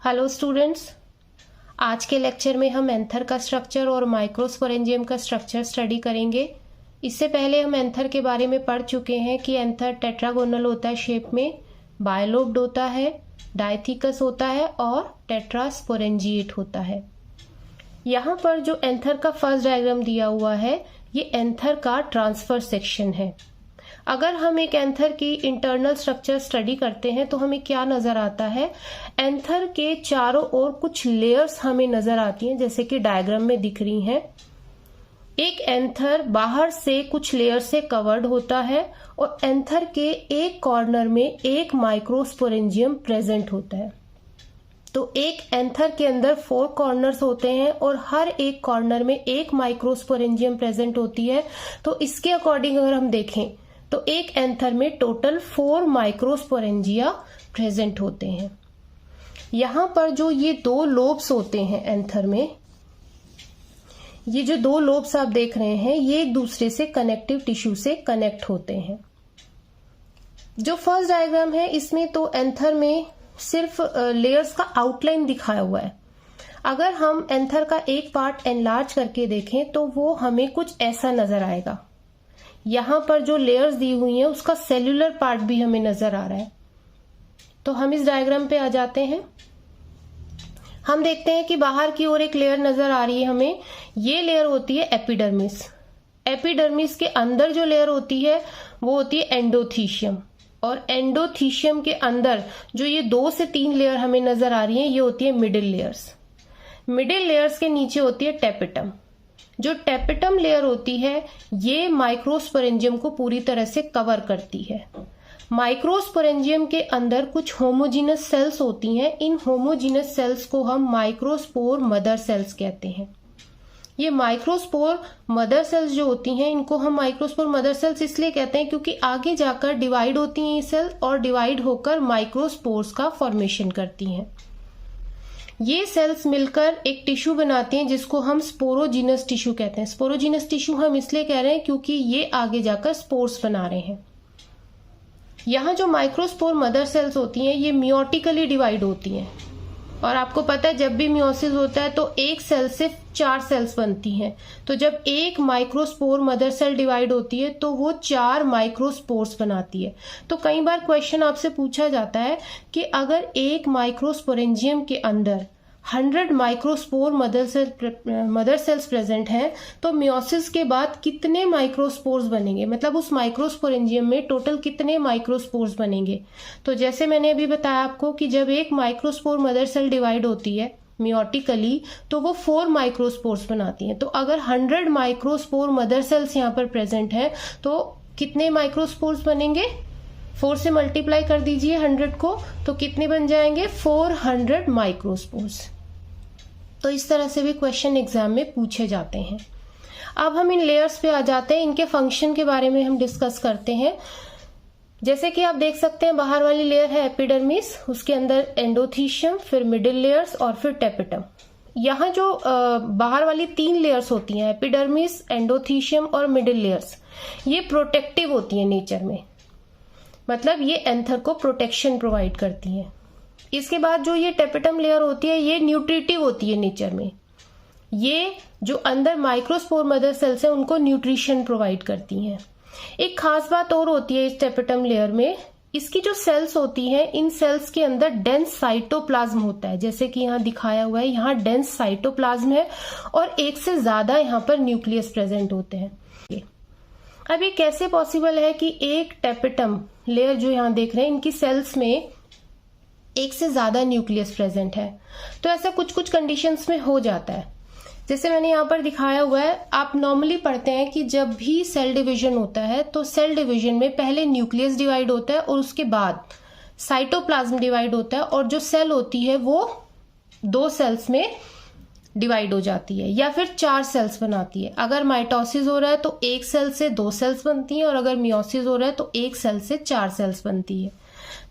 Hello students, आज के lecture में हम एंथर का स्ट्रक्चर और माइक्रोस्पोरेंजियम का स्ट्रक्चर स्टडी करेंगे। इससे पहले हम एंथर के बारे में पढ़ चुके हैं कि एंथर टेट्रागोनल होता है शेप में, बायलोब्ड होता है, डायथिकस होता है और टेट्रास्पोरेंजिएट होता है। यहाँ पर जो एंथर का फर्स्ट डायग्राम दिया हुआ है ये एंथर का ट्रांसफर सेक्शन है। अगर हम एक एंथर की इंटरनल स्ट्रक्चर स्टडी करते हैं तो हमें क्या नजर आता है, एंथर के चारों ओर कुछ लेयर्स हमें नजर आती हैं, जैसे कि डायग्राम में दिख रही हैं। एक एंथर बाहर से कुछ लेयर से कवर्ड होता है और एंथर के एक कॉर्नर में एक माइक्रोस्पोरेंजियम प्रेजेंट होता है। तो एक एंथर के अंदर 4 कॉर्नर्स होते हैं और हर एक कॉर्नर में एक माइक्रोस्पोरेंजियम प्रेजेंट होती है। तो इसके अकॉर्डिंग अगर हम देखें तो एक एंथर में टोटल 4 माइक्रोस्पोरेंजिया प्रेजेंट होते हैं। यहां पर जो ये 2 लोब्स होते हैं एंथर में, ये जो 2 लोब्स आप देख रहे हैं ये एक दूसरे से कनेक्टिव टिश्यू से कनेक्ट होते हैं। जो फर्स्ट डायग्राम है इसमें तो एंथर में सिर्फ लेयर्स का आउटलाइन दिखाया हुआ है। अगर हम एंथर का एक पार्ट एनलार्ज करके देखें तो वो हमें कुछ ऐसा नजर आएगा। यहां पर जो लेयर्स दी हुई हैं उसका सेल्यूलर पार्ट भी हमें नजर आ रहा है। तो हम इस डायग्राम पे आ जाते हैं। हम देखते हैं कि बाहर की ओर एक लेयर नजर आ रही है हमें। ये लेयर होती है एपिडर्मिस। एपिडर्मिस के अंदर जो लेयर होती है वो होती है एंडोथीशियम, और एंडोथीशियम के अंदर जो ये 2 से 3 लेयर हमें नजर आ रही है ये होती है मिडिल लेयर्स। मिडिल लेयर्स के नीचे होती है टेपिटम। जो टेपिटम लेयर होती है ये माइक्रोस्पोरेंजियम को पूरी तरह से कवर करती है। माइक्रोस्पोरेंजियम के अंदर कुछ होमोजीनस सेल्स होती हैं। इन होमोजीनस सेल्स को हम माइक्रोस्पोर मदर सेल्स कहते हैं। ये माइक्रोस्पोर मदर सेल्स जो होती हैं इनको हम माइक्रोस्पोर मदर सेल्स इसलिए कहते हैं क्योंकि आगे जाकर डिवाइड होती हैं ये सेल और डिवाइड होकर माइक्रोस्पोर्स का फॉर्मेशन करती हैं। ये सेल्स मिलकर एक टिश्यू बनाती हैं जिसको हम स्पोरोजीनस टिश्यू कहते हैं। स्पोरोजीनस टिश्यू हम इसलिए कह रहे हैं क्योंकि ये आगे जाकर स्पोर्स बना रहे हैं। यहाँ जो माइक्रोस्पोर मदर सेल्स होती हैं ये मियोटिकली डिवाइड होती हैं, और आपको पता है जब भी मियोसिस होता है तो एक सेल से 4 सेल्स बनती हैं। तो जब एक माइक्रोस्पोर मदर सेल डिवाइड होती है तो वो 4 माइक्रोस्पोर्स बनाती है। तो कई बार क्वेश्चन आपसे पूछा जाता है कि अगर एक माइक्रोस्पोरेंजियम के अंदर 100 माइक्रोस्पोर मदर सेल्स प्रेजेंट हैं तो मियोसिस के बाद कितने माइक्रोस्पोर्स बनेंगे, मतलब उस माइक्रोस्पोरेंजियम में टोटल कितने माइक्रोस्पोर्स बनेंगे। तो जैसे मैंने अभी बताया आपको कि जब एक माइक्रोस्पोर मदर सेल डिवाइड होती है मियोटिकली तो वो 4 माइक्रोस्पोर्स बनाती हैं। तो अगर 100 माइक्रोस्पोर मदर सेल्स यहाँ पर प्रेजेंट है तो कितने माइक्रोस्पोर्स बनेंगे, 4 से मल्टीप्लाई कर दीजिए 100 को तो कितने बन जाएंगे, 400 माइक्रोस्पोर्स। तो इस तरह से भी क्वेश्चन एग्जाम में पूछे जाते हैं। अब हम इन लेयर्स पे आ जाते हैं, इनके फंक्शन के बारे में हम डिस्कस करते हैं। जैसे कि आप देख सकते हैं बाहर वाली लेयर है एपिडर्मिस, उसके अंदर एंडोथीशियम, फिर मिडिल लेयर्स और फिर टेपिटम। यहाँ जो बाहर वाली 3 लेयर्स होती हैं एपिडर्मिस, एंडोथीशियम और मिडिल लेयर्स, ये प्रोटेक्टिव होती है नेचर में, मतलब ये एंथर को प्रोटेक्शन प्रोवाइड करती हैं। इसके बाद जो ये टेपिटम लेयर होती है ये न्यूट्रिटिव होती है नेचर में। ये जो अंदर माइक्रोस्पोर मदर सेल्स हैं उनको न्यूट्रिशन प्रोवाइड करती हैं। एक खास बात और होती है इस टेपिटम लेयर में, इसकी जो सेल्स होती हैं इन सेल्स के अंदर डेंस साइटोप्लाज्म होता है, जैसे कि यहाँ दिखाया हुआ है। यहाँ डेंस साइटोप्लाज्म है और एक से ज्यादा यहाँ पर न्यूक्लियस प्रेजेंट होते हैं। अब ये कैसे पॉसिबल है कि एक टेपिटम लेयर जो यहाँ देख रहे हैं इनकी सेल्स में एक से ज्यादा न्यूक्लियस प्रेजेंट है। तो ऐसा कुछ कुछ कंडीशंस में हो जाता है, जैसे मैंने यहाँ पर दिखाया हुआ है। आप नॉर्मली पढ़ते हैं कि जब भी सेल डिवीजन होता है तो सेल डिवीजन में पहले न्यूक्लियस डिवाइड होता है और उसके बाद साइटोप्लाज्म डिवाइड होता है, और जो सेल होती है वो 2 सेल्स में डिवाइड हो जाती है या फिर 4 सेल्स बनाती है। अगर माइटोसिस हो रहा है तो 1 सेल से 2 सेल्स बनती हैं, और अगर मियोसिस हो रहा है तो 1 सेल से 4 सेल्स बनती है।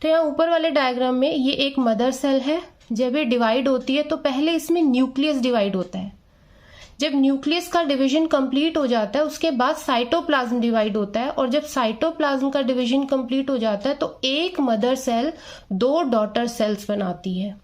तो यहाँ ऊपर वाले डायग्राम में ये एक मदर सेल है। जब ये डिवाइड होती है तो पहले इसमें न्यूक्लियस डिवाइड होता है। जब न्यूक्लियस का डिवीजन कंप्लीट हो जाता है उसके बाद साइटोप्लाज्म डिवाइड होता है, और जब साइटोप्लाज्म का डिवीजन कंप्लीट हो जाता है तो एक मदर सेल 2 डॉटर सेल्स बनाती है।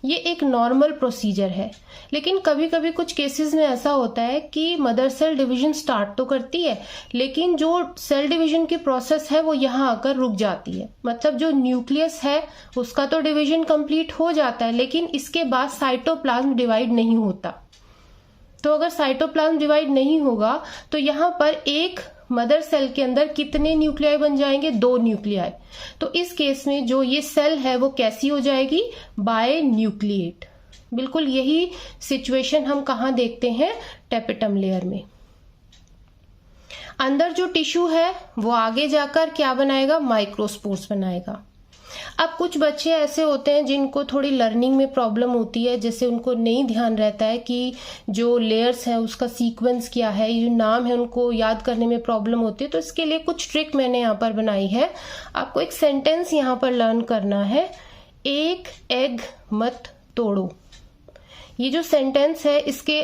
ये एक नॉर्मल प्रोसीजर है। लेकिन कभी कभी कुछ केसेस में ऐसा होता है कि मदर सेल डिवीजन स्टार्ट तो करती है, लेकिन जो सेल डिवीजन की प्रोसेस है वो यहाँ आकर रुक जाती है। मतलब जो न्यूक्लियस है उसका तो डिवीजन कंप्लीट हो जाता है, लेकिन इसके बाद साइटोप्लाज्म डिवाइड नहीं होता। तो अगर साइटोप्लाज्म डिवाइड नहीं होगा तो यहाँ पर एक मदर सेल के अंदर कितने न्यूक्लियाई बन जाएंगे? 2 न्यूक्लियाई। तो इस केस में जो ये सेल है वो कैसी हो जाएगी? बाय न्यूक्लिएट। बिल्कुल यही सिचुएशन हम कहाँ देखते हैं? टेपेटम लेयर में। अंदर जो टिश्यू है वो आगे जाकर क्या बनाएगा? माइक्रोस्पोर्स बनाएगा। अब कुछ बच्चे ऐसे होते हैं जिनको थोड़ी लर्निंग में प्रॉब्लम होती है, जैसे उनको नहीं ध्यान रहता है कि जो लेयर्स है उसका सीक्वेंस क्या है, ये जो नाम है उनको याद करने में प्रॉब्लम होती है। तो इसके लिए कुछ ट्रिक मैंने यहाँ पर बनाई है। आपको एक सेंटेंस यहाँ पर लर्न करना है, एक एग मत तोड़ो। ये जो सेंटेंस है इसके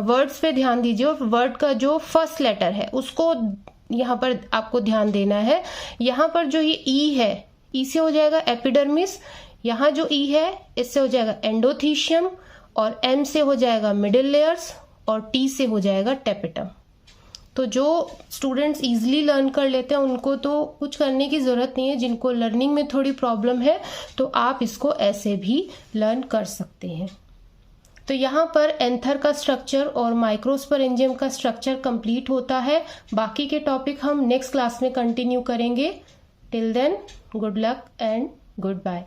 वर्ड्स पे ध्यान दीजिए और वर्ड का जो फर्स्ट लेटर है उसको यहाँ पर आपको ध्यान देना है। यहाँ पर जो ये ई है, ई से हो जाएगा एपिडर्मिस, यहाँ जो ई है इससे हो जाएगा एंडोथीशियम, और एम से हो जाएगा मिडिल लेयर्स, और टी से हो जाएगा टेपेटम। तो जो स्टूडेंट्स इजीली लर्न कर लेते हैं उनको तो कुछ करने की जरूरत नहीं है। जिनको लर्निंग में थोड़ी प्रॉब्लम है तो आप इसको ऐसे भी लर्न कर सकते हैं। तो यहाँ पर एंथर का स्ट्रक्चर और माइक्रोस्पोरेंजियम का स्ट्रक्चर कंप्लीट होता है। बाकी के टॉपिक हम नेक्स्ट क्लास में कंटिन्यू करेंगे। Till then, good luck and good bye.